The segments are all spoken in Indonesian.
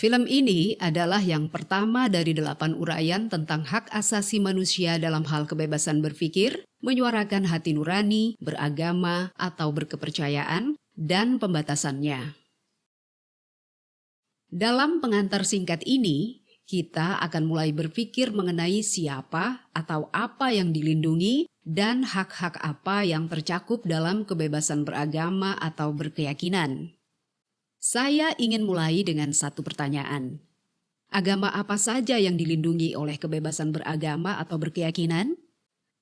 Film ini adalah yang pertama dari 8 uraian tentang hak asasi manusia dalam hal kebebasan berpikir, menyuarakan hati nurani, beragama atau berkepercayaan, dan pembatasannya. Dalam pengantar singkat ini, kita akan mulai berpikir mengenai siapa atau apa yang dilindungi dan hak-hak apa yang tercakup dalam kebebasan beragama atau berkeyakinan. Saya ingin mulai dengan satu pertanyaan. Agama apa saja yang dilindungi oleh kebebasan beragama atau berkeyakinan?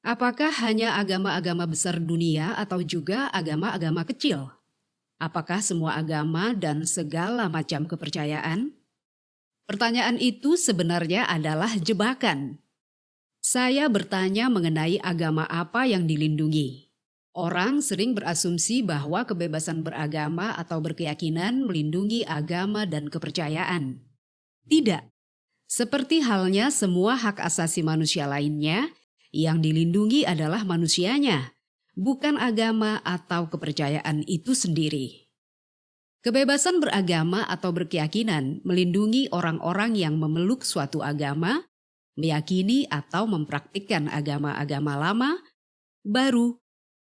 Apakah hanya agama-agama besar dunia atau juga agama-agama kecil? Apakah semua agama dan segala macam kepercayaan? Pertanyaan itu sebenarnya adalah jebakan. Saya bertanya mengenai agama apa yang dilindungi. Orang sering berasumsi bahwa kebebasan beragama atau berkeyakinan melindungi agama dan kepercayaan. Tidak. Seperti halnya semua hak asasi manusia lainnya, yang dilindungi adalah manusianya, bukan agama atau kepercayaan itu sendiri. Kebebasan beragama atau berkeyakinan melindungi orang-orang yang memeluk suatu agama, meyakini atau mempraktikkan agama-agama lama, baru,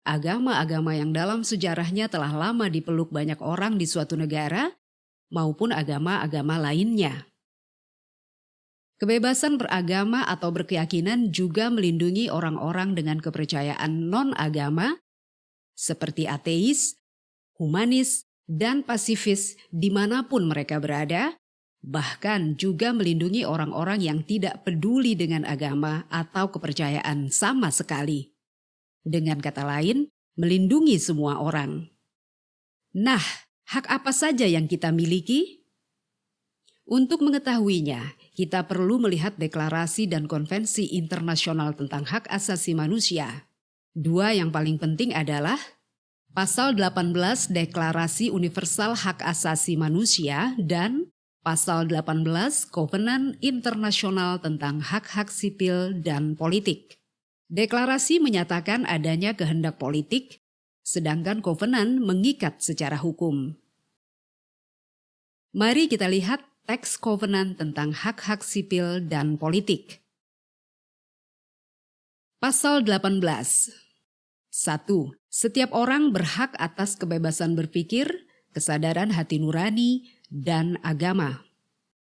agama-agama yang dalam sejarahnya telah lama dipeluk banyak orang di suatu negara, maupun agama-agama lainnya. Kebebasan beragama atau berkeyakinan juga melindungi orang-orang dengan kepercayaan non-agama, seperti ateis, humanis, dan pasifis dimanapun mereka berada, bahkan juga melindungi orang-orang yang tidak peduli dengan agama atau kepercayaan sama sekali. Dengan kata lain, melindungi semua orang. Nah, hak apa saja yang kita miliki? Untuk mengetahuinya, kita perlu melihat deklarasi dan konvensi internasional tentang hak asasi manusia. Dua yang paling penting adalah Pasal 18 Deklarasi Universal Hak Asasi Manusia dan Pasal 18 Kovenan Internasional tentang Hak-Hak Sipil dan Politik. Deklarasi menyatakan adanya kehendak politik, sedangkan kovenan mengikat secara hukum. Mari kita lihat teks kovenan tentang hak-hak sipil dan politik. Pasal 18. 1. Setiap orang berhak atas kebebasan berpikir, kesadaran hati nurani, dan agama.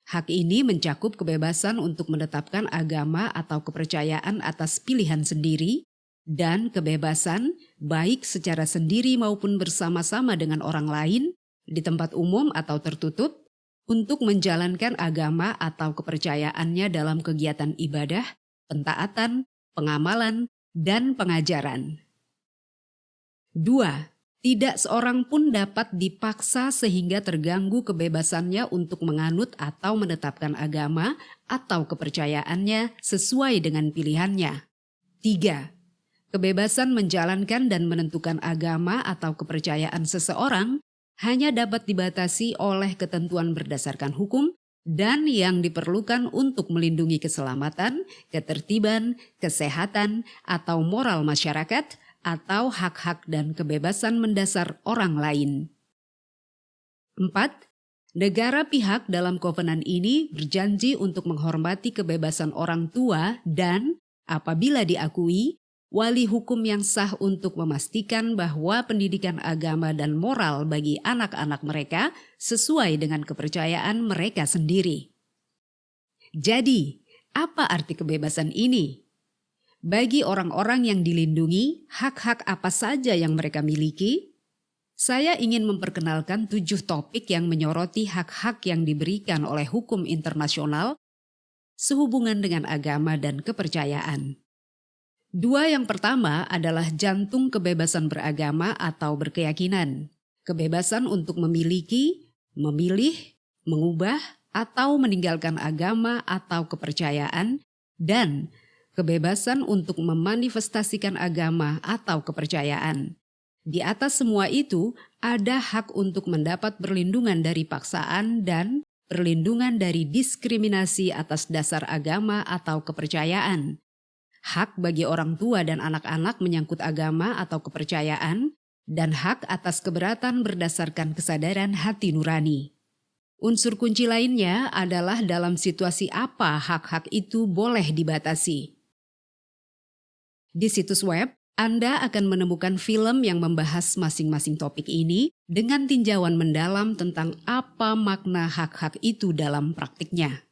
Hak ini mencakup kebebasan untuk menetapkan agama atau kepercayaan atas pilihan sendiri dan kebebasan baik secara sendiri maupun bersama-sama dengan orang lain di tempat umum atau tertutup untuk menjalankan agama atau kepercayaannya dalam kegiatan ibadah, pentaatan, pengamalan, dan pengajaran. 2. Tidak seorang pun dapat dipaksa sehingga terganggu kebebasannya untuk menganut atau menetapkan agama atau kepercayaannya sesuai dengan pilihannya. 3. Kebebasan menjalankan dan menentukan agama atau kepercayaan seseorang hanya dapat dibatasi oleh ketentuan berdasarkan hukum dan yang diperlukan untuk melindungi keselamatan, ketertiban, kesehatan, atau moral masyarakat, atau hak-hak dan kebebasan mendasar orang lain. 4. Negara pihak dalam kovenan ini berjanji untuk menghormati kebebasan orang tua dan, apabila diakui, wali hukum yang sah untuk memastikan bahwa pendidikan agama dan moral bagi anak-anak mereka sesuai dengan kepercayaan mereka sendiri. Jadi, apa arti kebebasan ini? Bagi orang-orang yang dilindungi, hak-hak apa saja yang mereka miliki? Saya ingin memperkenalkan 7 topik yang menyoroti hak-hak yang diberikan oleh hukum internasional sehubungan dengan agama dan kepercayaan. 2 yang pertama adalah jantung kebebasan beragama atau berkeyakinan. Kebebasan untuk memiliki, memilih, mengubah, atau meninggalkan agama atau kepercayaan, dan kebebasan untuk memanifestasikan agama atau kepercayaan. Di atas semua itu, ada hak untuk mendapat perlindungan dari paksaan dan perlindungan dari diskriminasi atas dasar agama atau kepercayaan. Hak bagi orang tua dan anak-anak menyangkut agama atau kepercayaan, dan hak atas keberatan berdasarkan kesadaran hati nurani. Unsur kunci lainnya adalah dalam situasi apa hak-hak itu boleh dibatasi. Di situs web, Anda akan menemukan film yang membahas masing-masing topik ini dengan tinjauan mendalam tentang apa makna hak-hak itu dalam praktiknya.